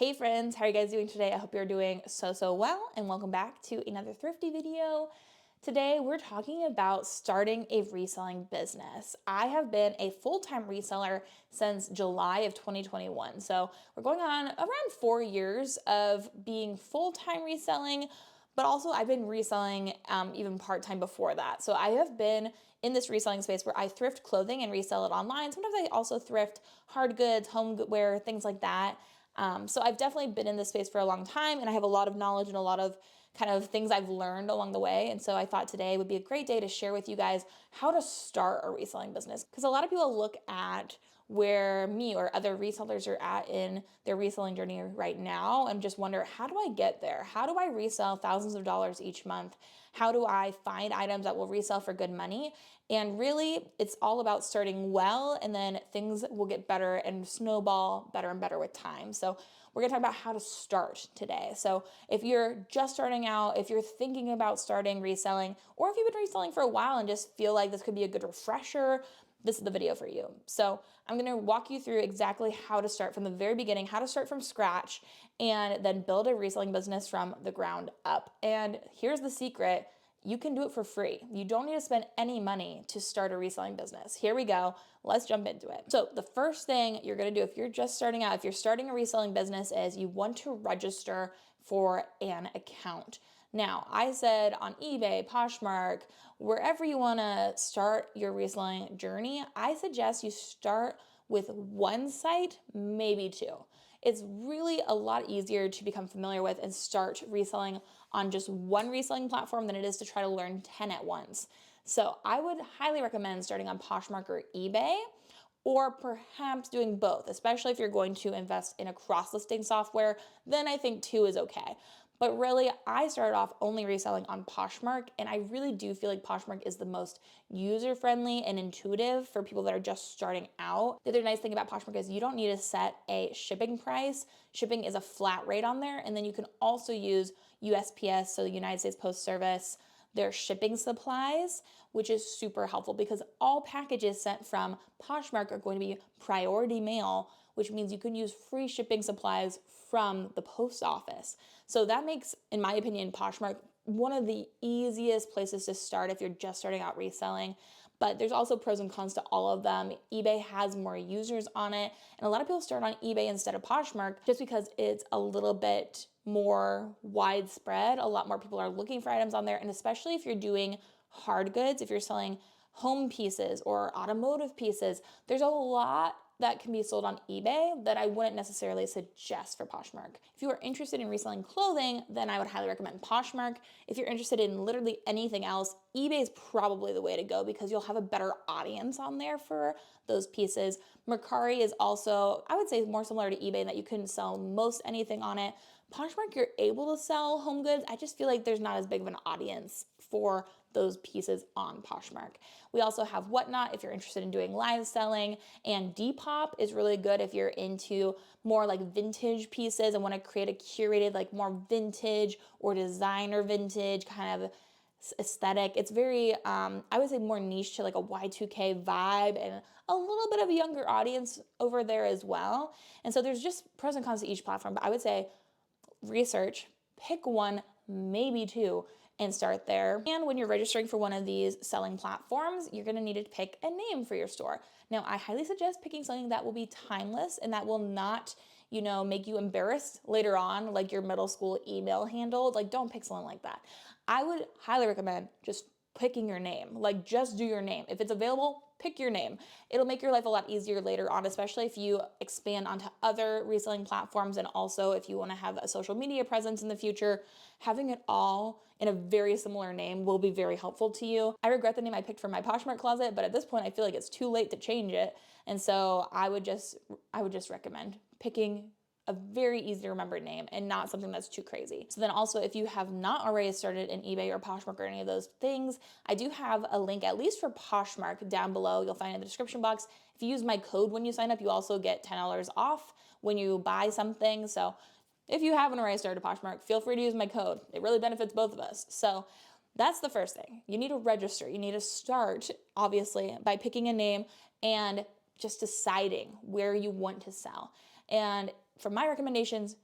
Hey friends, how are you guys doing today? I hope you're doing so well, and welcome back to another thrifty video. Today we're talking about starting a reselling business. I have been a full-time reseller since July of 2021. So we're going on around 4 years of being full-time reselling, but also I've been reselling even part-time before that. So I have been in this reselling space where I thrift clothing and resell it online. Sometimes I also thrift hard goods, homeware, things like that. So I've definitely been in this space for a long time, and I have a lot of knowledge and a lot of kind of things I've learned along the way. And so I thought today would be a great day to share with you guys how to start a reselling business. Because a lot of people look at where me or other resellers are at in their reselling journey right now and just wonder, how do I get there? How do I resell thousands of dollars each month? How do I find items that will resell for good money? And really, it's all about starting well, and then things will get better and snowball better and better with time. So we're gonna talk about how to start today. So if you're just starting out, if you're thinking about starting reselling, or if you've been reselling for a while and just feel like this could be a good refresher, this is the video for you. So I'm gonna walk you through exactly how to start from the very beginning, how to start from scratch, and then build a reselling business from the ground up. And here's the secret. You can do it for free. You don't need to spend any money to start a reselling business. Here we go. Let's jump into it. So the first thing you're gonna do if you're just starting out, if you're starting a reselling business, is you want to register for an account. Now, I said on eBay, Poshmark, wherever you wanna start your reselling journey, I suggest you start with one site, maybe two. It's really a lot easier to become familiar with and start reselling on just one reselling platform than it is to try to learn 10 at once. So I would highly recommend starting on Poshmark or eBay, or perhaps doing both, especially if you're going to invest in a cross-listing software, then I think two is okay. But really, I started off only reselling on Poshmark, and I really do feel like Poshmark is the most user-friendly and intuitive for people that are just starting out. The other nice thing about Poshmark is you don't need to set a shipping price. Shipping is a flat rate on there, and then you can also use USPS, so the United States Post Service, their shipping supplies, which is super helpful because all packages sent from Poshmark are going to be priority mail, which means you can use free shipping supplies from the post office. So that makes, in my opinion, Poshmark one of the easiest places to start if you're just starting out reselling. But there's also pros and cons to all of them. eBay has more users on it, and a lot of people start on eBay instead of Poshmark just because it's a little bit more widespread. A lot more people are looking for items on there, and especially if you're doing hard goods, if you're selling home pieces or automotive pieces, there's a lot that can be sold on eBay that I wouldn't necessarily suggest for Poshmark. If you are interested in reselling clothing, then I would highly recommend Poshmark. If you're interested in literally anything else, eBay is probably the way to go because you'll have a better audience on there for those pieces. Mercari is also, I would say, more similar to eBay in that you can sell most anything on it. Poshmark, you're able to sell home goods. I just feel like there's not as big of an audience for those pieces on Poshmark. We also have Whatnot if you're interested in doing live selling, and Depop is really good if you're into more like vintage pieces and want to create a curated, like more vintage or designer vintage kind of aesthetic. It's very, I would say more niche to like a Y2K vibe and a little bit of a younger audience over there as well. And so there's just pros and cons to each platform, but I would say research, pick one, maybe two, and start there. And when you're registering for one of these selling platforms, you're gonna need to pick a name for your store. Now, I highly suggest picking something that will be timeless and that will not, make you embarrassed later on, like your middle school email handle. Like, don't pick something like that. I would highly recommend just picking your name. Like, just do your name. If it's available, pick your name. It'll make your life a lot easier later on, especially if you expand onto other reselling platforms, and also if you want to have a social media presence in the future. Having it all in a very similar name will be very helpful to you. I regret the name I picked for my Poshmark closet, but at this point I feel like it's too late to change it. And so I would just recommend picking a very easy to remember name and not something that's too crazy. So then also, if you have not already started in eBay or Poshmark or any of those things, I do have a link, at least for Poshmark, down below. You'll find it in the description box. If you use my code when you sign up, you also get $10 off when you buy something. So if you haven't already started Poshmark, feel free to use my code. It really benefits both of us. So that's the first thing. You need to register. You need to start, obviously, by picking a name and just deciding where you want to sell. And for my recommendations,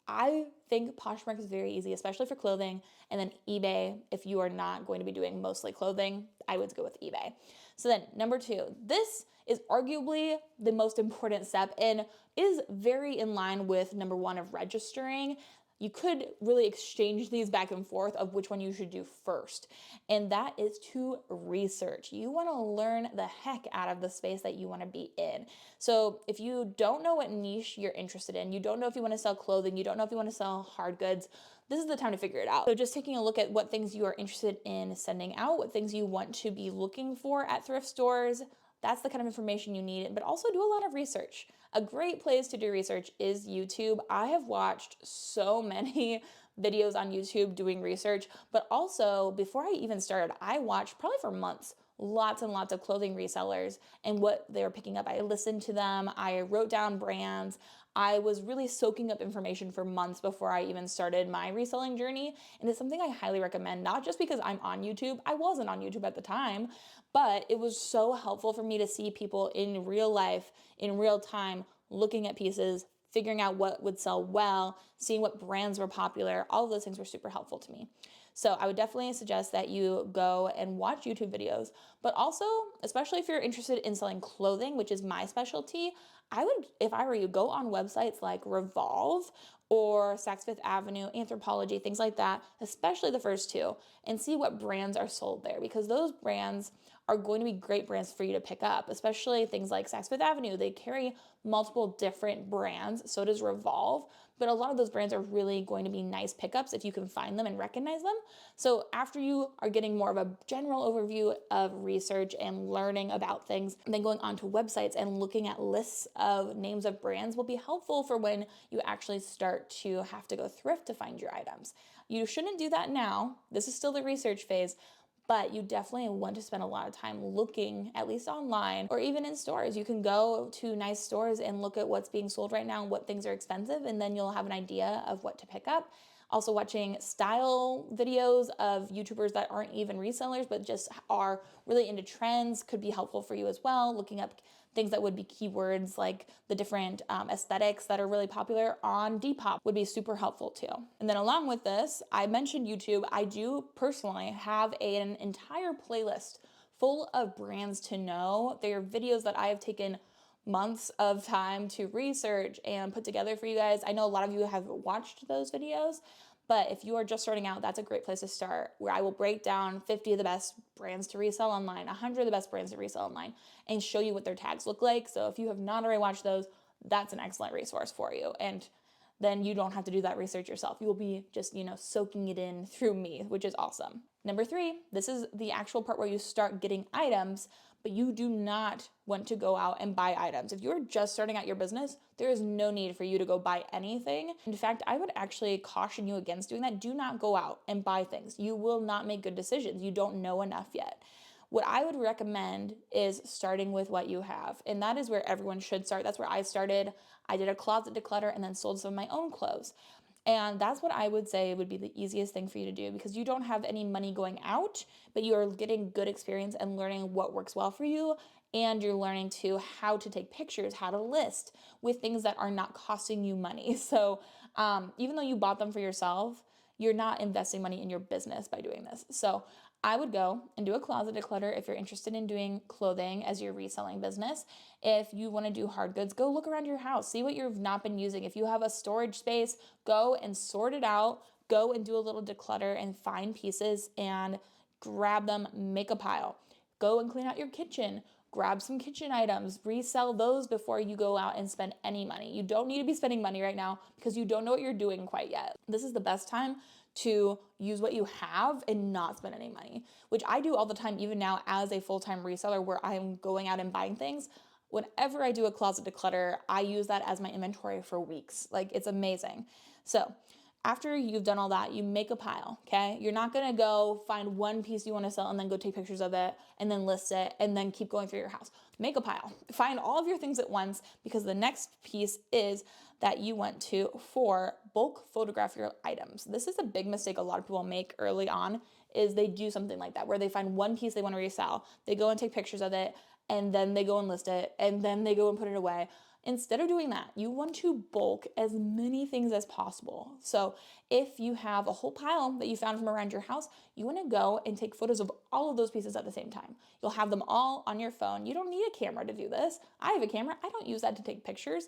I think Poshmark is very easy, especially for clothing. And then eBay, if you are not going to be doing mostly clothing, I would go with eBay. So then number 2, this is arguably the most important step and is very in line with number 1 of registering. You could really exchange these back and forth of which one you should do first. And that is to research. You want to learn the heck out of the space that you want to be in. So if you don't know what niche you're interested in, you don't know if you want to sell clothing, you don't know if you want to sell hard goods, this is the time to figure it out. So just taking a look at what things you are interested in sending out, what things you want to be looking for at thrift stores, that's the kind of information you need, but also do a lot of research. A great place to do research is YouTube. I have watched so many videos on YouTube doing research, but also before I even started, I watched probably for months lots and lots of clothing resellers and what they were picking up. I listened to them, I wrote down brands. I was really soaking up information for months before I even started my reselling journey. And it's something I highly recommend, not just because I'm on YouTube. I wasn't on YouTube at the time, but it was so helpful for me to see people in real life, in real time, looking at pieces, figuring out what would sell well, seeing what brands were popular. All of those things were super helpful to me. So I would definitely suggest that you go and watch YouTube videos, but also, especially if you're interested in selling clothing, which is my specialty, I would, if I were you, go on websites like Revolve or Saks Fifth Avenue, Anthropologie, things like that, especially the first 2, and see what brands are sold there, because those brands are going to be great brands for you to pick up, especially things like Saks Fifth Avenue. They carry multiple different brands, so does Revolve, but a lot of those brands are really going to be nice pickups if you can find them and recognize them. So after you are getting more of a general overview of research and learning about things, then going onto websites and looking at lists of names of brands will be helpful for when you actually start to have to go thrift to find your items. You shouldn't do that now. This is still the research phase, but you definitely want to spend a lot of time looking, at least online or even in stores. You can go to nice stores and look at what's being sold right now and what things are expensive, and then you'll have an idea of what to pick up. Also watching style videos of YouTubers that aren't even resellers, but just are really into trends could be helpful for you as well. Looking up things that would be keywords like the different aesthetics that are really popular on Depop would be super helpful too. And then along with this, I mentioned YouTube. I do personally have an entire playlist full of brands to know. They are videos that I have taken months of time to research and put together for you guys. I know a lot of you have watched those videos, but if you are just starting out, that's a great place to start, where I will break down 50 of the best brands to resell online, 100 of the best brands to resell online, and show you what their tags look like. So if you have not already watched those, that's an excellent resource for you. And then you don't have to do that research yourself. You will be just, soaking it in through me, which is awesome. Number 3, this is the actual part where you start getting items, but you do not want to go out and buy items. If you're just starting out your business, there is no need for you to go buy anything. In fact, I would actually caution you against doing that. Do not go out and buy things. You will not make good decisions. You don't know enough yet. What I would recommend is starting with what you have. And that is where everyone should start. That's where I started. I did a closet declutter and then sold some of my own clothes. And that's what I would say would be the easiest thing for you to do, because you don't have any money going out, but you are getting good experience and learning what works well for you. And you're learning to how to take pictures, how to list with things that are not costing you money. So even though you bought them for yourself, you're not investing money in your business by doing this. So I would go and do a closet declutter if you're interested in doing clothing as your reselling business. If you want to do hard goods, go look around your house, see what you've not been using. If you have a storage space, go and sort it out, go and do a little declutter and find pieces and grab them, make a pile. Go and clean out your kitchen, grab some kitchen items, resell those before you go out and spend any money. You don't need to be spending money right now because you don't know what you're doing quite yet. This is the best time to use what you have and not spend any money, which I do all the time, even now as a full-time reseller where I'm going out and buying things. Whenever I do a closet declutter, I use that as my inventory for weeks. Like, it's amazing. So after you've done all that, you make a pile, okay? You're not gonna go find one piece you wanna sell and then go take pictures of it and then list it and then keep going through your house. Make a pile. Find all of your things at once, because the next piece is that you want to bulk photograph your items. This is a big mistake a lot of people make early on, is they do something like that, where they find one piece they want to resell, they go and take pictures of it, and then they go and list it, and then they go and put it away. Instead of doing that, you want to bulk as many things as possible. So if you have a whole pile that you found from around your house, you want to go and take photos of all of those pieces at the same time. You'll have them all on your phone. You don't need a camera to do this. I have a camera. I don't use that to take pictures.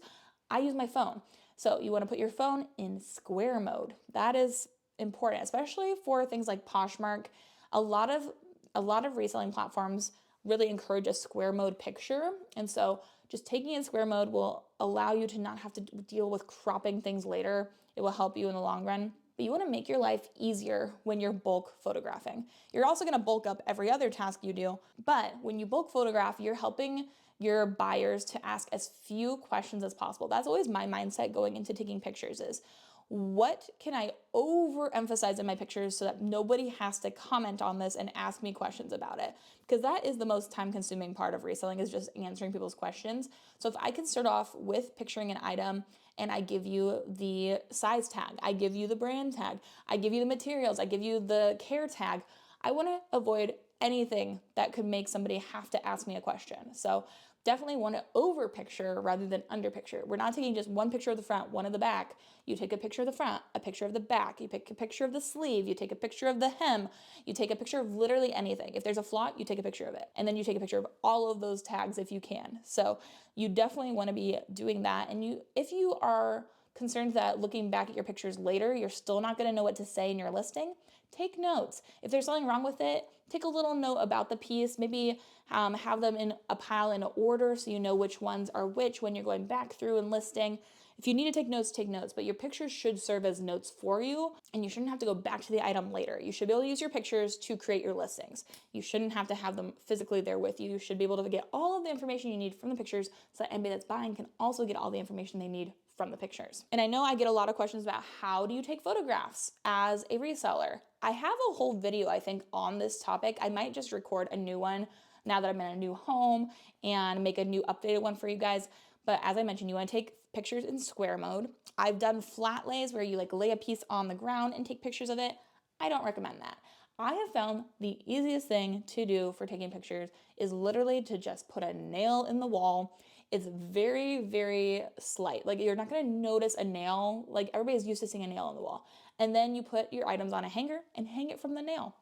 I use my phone. So you want to put your phone in square mode. That is important, especially for things like Poshmark. A lot of reselling platforms really encourage a square mode picture. And so just taking it in square mode will allow you to not have to deal with cropping things later. It will help you in the long run. But you want to make your life easier when you're bulk photographing. You're also going to bulk up every other task you do. But when you bulk photograph, you're helping your buyers to ask as few questions as possible. That's always my mindset going into taking pictures is, what can I overemphasize in my pictures so that nobody has to comment on this and ask me questions about it? Because that is the most time-consuming part of reselling, is just answering people's questions. So if I can start off with picturing an item and I give you the size tag, I give you the brand tag, I give you the materials, I give you the care tag, I want to avoid anything that could make somebody have to ask me a question. So definitely want to over picture rather than under picture. We're not taking just one picture of the front, one of the back. You take a picture of the front, a picture of the back, you take a picture of the sleeve, you take a picture of the hem, you take a picture of literally anything. If there's a flot, you take a picture of it. And then you take a picture of all of those tags if you can. So you definitely want to be doing that. And if you are concerned that looking back at your pictures later, you're still not going to know what to say in your listing, take notes. If there's something wrong with it, take a little note about the piece. Maybe have them in a pile in order so you know which ones are which when you're going back through and listing. If you need to take notes, but your pictures should serve as notes for you, and you shouldn't have to go back to the item later. You should be able to use your pictures to create your listings. You shouldn't have to have them physically there with you. You should be able to get all of the information you need from the pictures so that anybody that's buying can also get all the information they need from the pictures. And I know I get a lot of questions about how do you take photographs as a reseller. I have a whole video, I think, on this topic. I might just record a new one now that I'm in a new home and make a new updated one for you guys. But as I mentioned, you want to take pictures in square mode. I've done flat lays where you lay a piece on the ground and take pictures of it. I don't recommend that. I have found the easiest thing to do for taking pictures is literally to just put a nail in the wall. It's very, very slight. You're not going to notice a nail. Everybody's used to seeing a nail on the wall. And then you put your items on a hanger and hang it from the nail.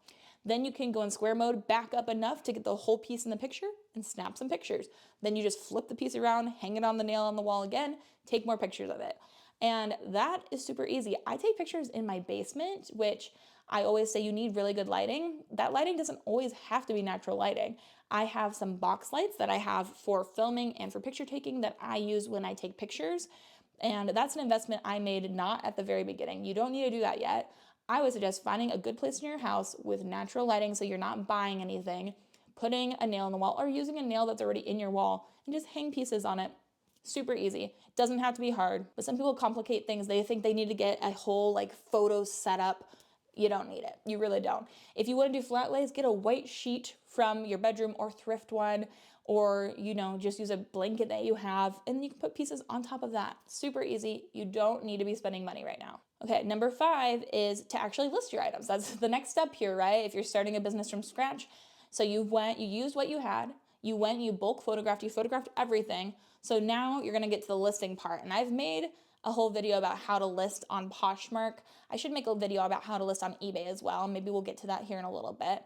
Then you can go in square mode, back up enough to get the whole piece in the picture and snap some pictures. Then you just flip the piece around, hang it on the nail on the wall again, take more pictures of it. And that is super easy. I take pictures in my basement, which I always say you need really good lighting. That lighting doesn't always have to be natural lighting. I have some box lights that I have for filming and for picture taking that I use when I take pictures. And that's an investment I made not at the very beginning. You don't need to do that yet. I would suggest finding a good place in your house with natural lighting so you're not buying anything, putting a nail in the wall or using a nail that's already in your wall and just hang pieces on it. Super easy. It doesn't have to be hard, but some people complicate things. They think they need to get a whole photo setup. You don't need it. You really don't. If you want to do flat lays, get a white sheet from your bedroom or thrift one, or just use a blanket that you have and you can put pieces on top of that. Super easy. You don't need to be spending money right now. Okay, number 5 is to actually list your items. That's the next step here, right? If you're starting a business from scratch. So you used what you had, you bulk photographed, you photographed everything. So now you're gonna get to the listing part. And I've made a whole video about how to list on Poshmark. I should make a video about how to list on eBay as well. Maybe we'll get to that here in a little bit.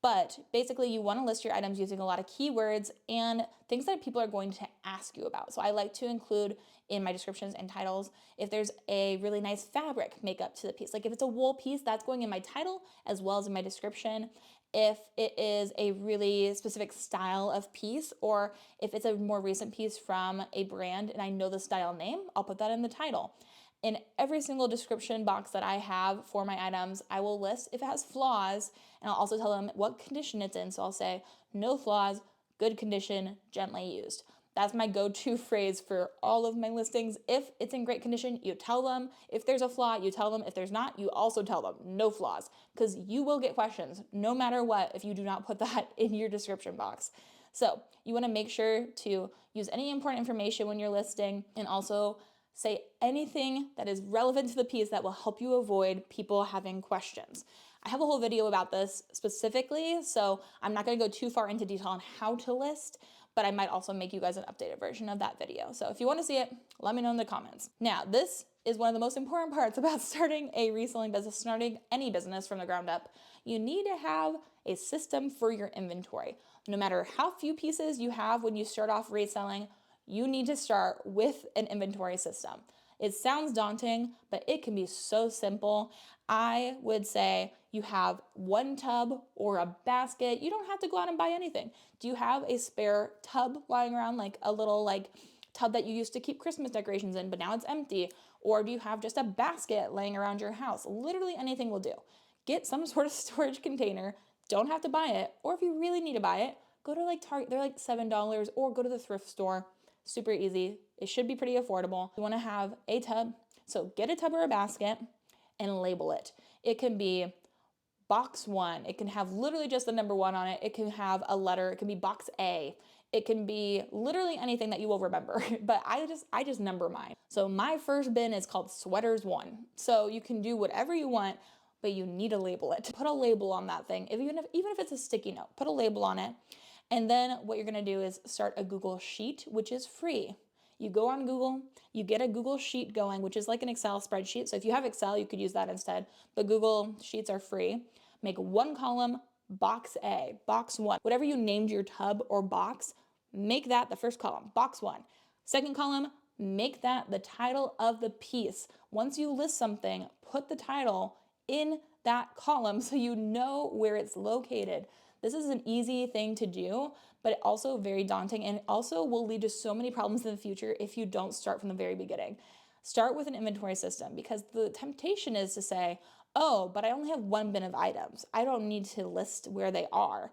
But basically you want to list your items using a lot of keywords and things that people are going to ask you about. So I like to include in my descriptions and titles if there's a really nice fabric makeup to the piece. If it's a wool piece, that's going in my title as well as in my description. If it is a really specific style of piece, or if it's a more recent piece from a brand and I know the style name, I'll put that in the title. In every single description box that I have for my items, I will list if it has flaws, and I'll also tell them what condition it's in. So I'll say, no flaws, good condition, gently used. That's my go-to phrase for all of my listings. If it's in great condition, you tell them. If there's a flaw, you tell them. If there's not, you also tell them, no flaws, because you will get questions no matter what if you do not put that in your description box. So you want to make sure to use any important information when you're listing, and also say anything that is relevant to the piece that will help you avoid people having questions. I have a whole video about this specifically, so I'm not going to go too far into detail on how to list, but I might also make you guys an updated version of that video. So if you want to see it, let me know in the comments. Now, this is one of the most important parts about starting a reselling business, starting any business from the ground up. You need to have a system for your inventory. No matter how few pieces you have when you start off reselling, you need to start with an inventory system. It sounds daunting, but it can be so simple. I would say you have one tub or a basket. You don't have to go out and buy anything. Do you have a spare tub lying around, like a little tub that you used to keep Christmas decorations in, but now it's empty? Or do you have just a basket laying around your house? Literally anything will do. Get some sort of storage container. Don't have to buy it. Or if you really need to buy it, go to Target. They're like $7, or go to the thrift store. Super easy. It should be pretty affordable. You want to have a tub. So get a tub or a basket and label it. It can be box 1. It can have literally just the number 1 on it. It can have a letter. It can be box A. It can be literally anything that you will remember, but I just number mine. So my first bin is called Sweaters 1. So you can do whatever you want, but you need to label it. Put a label on that thing. Even if it's a sticky note, put a label on it. And then what you're gonna do is start a Google Sheet, which is free. You go on Google, you get a Google Sheet going, which is like an Excel spreadsheet. So if you have Excel, you could use that instead, but Google Sheets are free. Make one column, box A, box 1. Whatever you named your tub or box, make that the first column, box 1. Second column, make that the title of the piece. Once you list something, put the title in that column so you know where it's located. This is an easy thing to do, but also very daunting, and also will lead to so many problems in the future if you don't start from the very beginning. Start with an inventory system, because the temptation is to say, oh, but I only have one bin of items. I don't need to list where they are.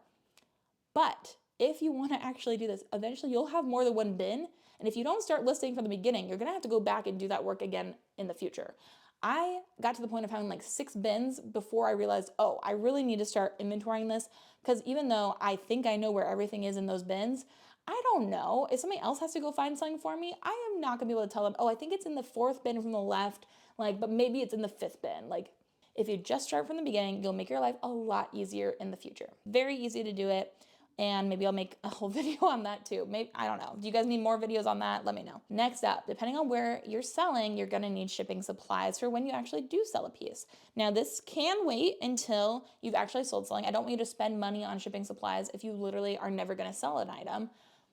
But if you want to actually do this, eventually you'll have more than one bin. And if you don't start listing from the beginning, you're going to have to go back and do that work again in the future. I got to the point of having 6 bins before I realized, oh, I really need to start inventorying this, because even though I think I know where everything is in those bins, I don't know. If somebody else has to go find something for me, I am not gonna be able to tell them, oh, I think it's in the 4th bin from the left, but maybe it's in the 5th bin. If you just start from the beginning, you'll make your life a lot easier in the future. Very easy to do it. And maybe I'll make a whole video on that too. Maybe, I don't know. Do you guys need more videos on that? Let me know. Next up, depending on where you're selling, you're gonna need shipping supplies for when you actually do sell a piece. Now, this can wait until you've actually sold something. I don't want you to spend money on shipping supplies if you literally are never gonna sell an item.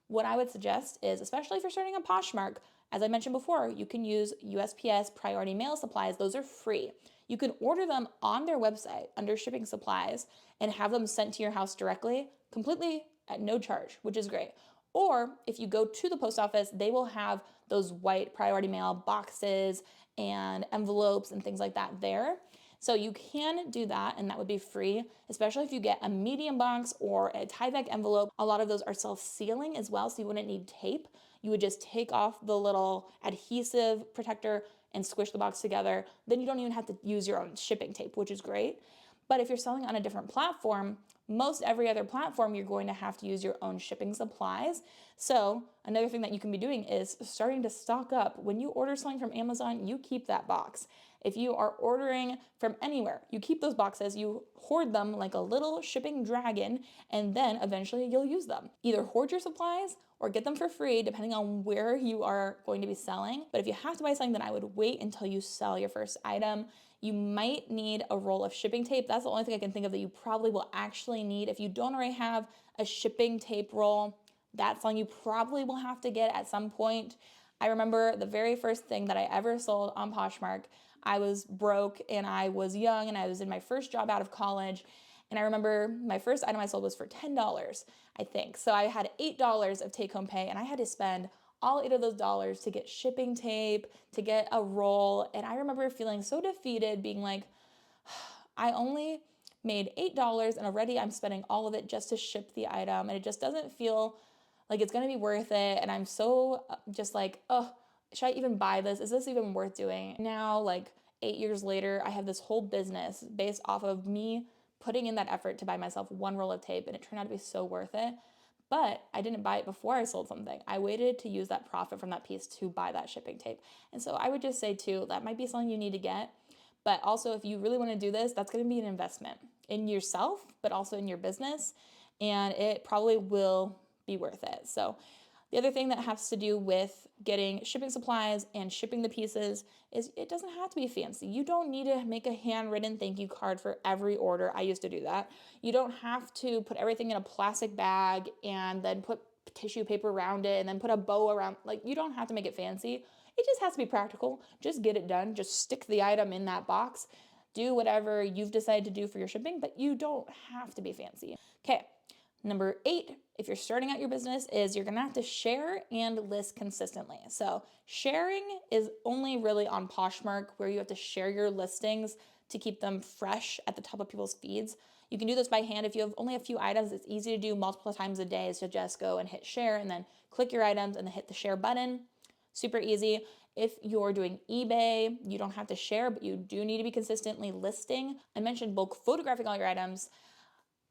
What I would suggest is, especially if you're starting on Poshmark, as I mentioned before, you can use USPS priority mail supplies. Those are free. You can order them on their website under shipping supplies and have them sent to your house directly, completely at no charge, which is great. Or if you go to the post office, they will have those white priority mail boxes and envelopes and things like that there. So you can do that, and that would be free, especially if you get a medium box or a tie-back envelope. A lot of those are self-sealing as well, so you wouldn't need tape. You would just take off the little adhesive protector and squish the box together. Then you don't even have to use your own shipping tape, which is great. But if you're selling on a different platform, most every other platform, you're going to have to use your own shipping supplies. So another thing that you can be doing is starting to stock up. When you order something from Amazon, you keep that box. If you are ordering from anywhere, you keep those boxes, you hoard them like a little shipping dragon, and then eventually you'll use them. Either hoard your supplies or get them for free, depending on where you are going to be selling. But if you have to buy something, then I would wait until you sell your first item. You might need a roll of shipping tape. That's the only thing I can think of that you probably will actually need. If you don't already have a shipping tape roll, that's something you probably will have to get at some point. I remember the very first thing that I ever sold on Poshmark. I was broke and I was young and I was in my first job out of college. And I remember my first item I sold was for $10, I think. So I had $8 of take-home pay, and I had to spend all 8 of those dollars to get shipping tape, to get a roll. And I remember feeling so defeated, being like, I only made $8 and already I'm spending all of it just to ship the item. And it just doesn't feel like it's gonna be worth it. And I'm so just like, oh, should I even buy this? Is this even worth doing? Now, 8 years later, I have this whole business based off of me putting in that effort to buy myself one roll of tape, and it turned out to be so worth it. But I didn't buy it before I sold something. I waited to use that profit from that piece to buy that shipping tape. And so I would just say too, that might be something you need to get. But also, if you really want to do this, that's going to be an investment in yourself, but also in your business. And it probably will be worth it. So the other thing that has to do with getting shipping supplies and shipping the pieces is it doesn't have to be fancy. You don't need to make a handwritten thank you card for every order. I used to do that. You don't have to put everything in a plastic bag and then put tissue paper around it and then put a bow around. Like, you don't have to make it fancy. It just has to be practical. Just get it done. Just stick the item in that box. Do whatever you've decided to do for your shipping, but you don't have to be fancy. Okay. Number 8, if you're starting out your business, is you're gonna have to share and list consistently. So sharing is only really on Poshmark, where you have to share your listings to keep them fresh at the top of people's feeds. You can do this by hand. If you have only a few items, it's easy to do multiple times a day. So just go and hit share and then click your items and then hit the share button. Super easy. If you're doing eBay, you don't have to share, but you do need to be consistently listing. I mentioned bulk photographing all your items.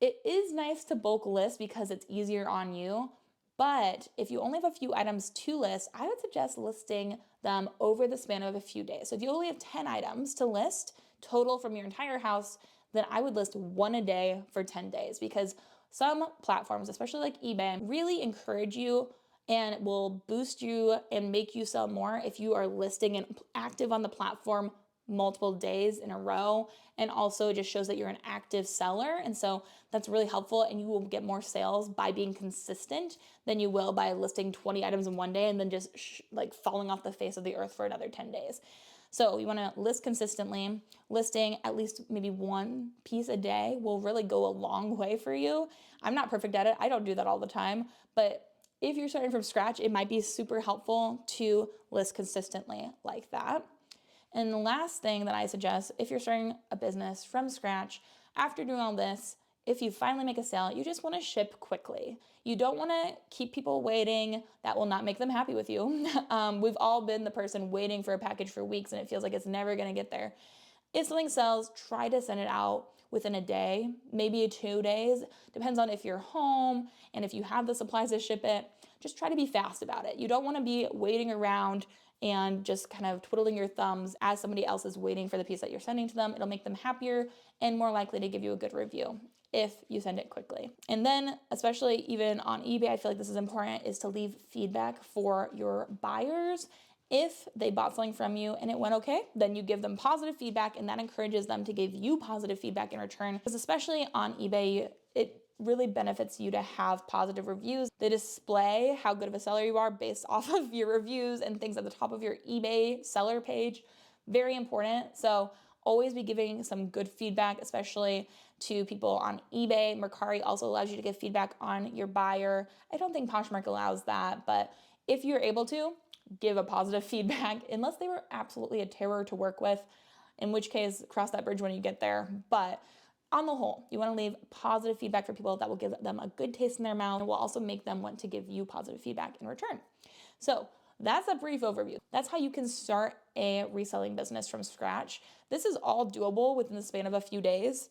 It is nice to bulk list because it's easier on you, but if you only have a few items to list, I would suggest listing them over the span of a few days. So if you only have 10 items to list total from your entire house, then I would list 1 a day for 10 days, because some platforms, especially like eBay, really encourage you and will boost you and make you sell more if you are listing and active on the platform multiple days in a row, and also just shows that you're an active seller. And so that's really helpful, and you will get more sales by being consistent than you will by listing 20 items in one day and then just like falling off the face of the earth for another 10 days. So you want to list consistently. Listing at least maybe one piece a day will really go a long way for you. I'm not perfect at it. I don't do that all the time, but if you're starting from scratch, it might be super helpful to list consistently like that. And the last thing that I suggest, if you're starting a business from scratch, after doing all this, if you finally make a sale, you just want to ship quickly. You don't want to keep people waiting. That will not make them happy with you. We've all been the person waiting for a package for weeks and it feels like it's never going to get there. If something sells, try to send it out within a day, maybe 2 days. Depends on if you're home and if you have the supplies to ship it. Just try to be fast about it. You don't want to be waiting around and just kind of twiddling your thumbs as somebody else is waiting for the piece that you're sending to them. It'll make them happier and more likely to give you a good review if you send it quickly. And then, especially even on eBay, I feel like this is important, is to leave feedback for your buyers. If they bought something from you and it went okay, then you give them positive feedback, and that encourages them to give you positive feedback in return. Because especially on eBay, it really benefits you to have positive reviews. They display how good of a seller you are based off of your reviews and things at the top of your eBay seller page. Very important. So always be giving some good feedback, especially to people on eBay. Mercari also allows you to give feedback on your buyer. I don't think Poshmark allows that, but if you're able to, give a positive feedback, unless they were absolutely a terror to work with, in which case cross that bridge when you get there. But on the whole, you want to leave positive feedback for people that will give them a good taste in their mouth and will also make them want to give you positive feedback in return. So that's a brief overview. That's how you can start a reselling business from scratch. This is all doable within the span of a few days,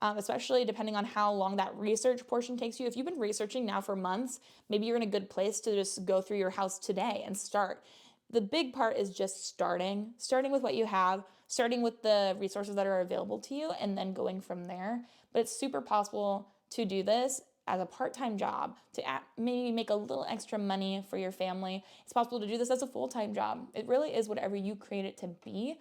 especially depending on how long that research portion takes you. If you've been researching now for months, maybe you're in a good place to just go through your house today and start. The big part is just starting with what you have, starting with the resources that are available to you, and then going from there. But it's super possible to do this as a part-time job, to maybe make a little extra money for your family. It's possible to do this as a full-time job. It really is whatever you create it to be,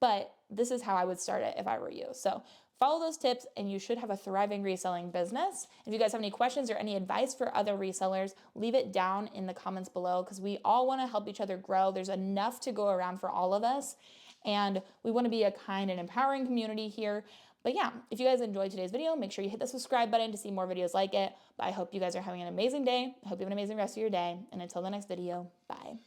but this is how I would start it if I were you. So follow those tips and you should have a thriving reselling business. If you guys have any questions or any advice for other resellers, leave it down in the comments below, because we all want to help each other grow. There's enough to go around for all of us, and we want to be a kind and empowering community here. But yeah, if you guys enjoyed today's video, make sure you hit the subscribe button to see more videos like it. But I hope you guys are having an amazing day. I hope you have an amazing rest of your day. And until the next video, bye.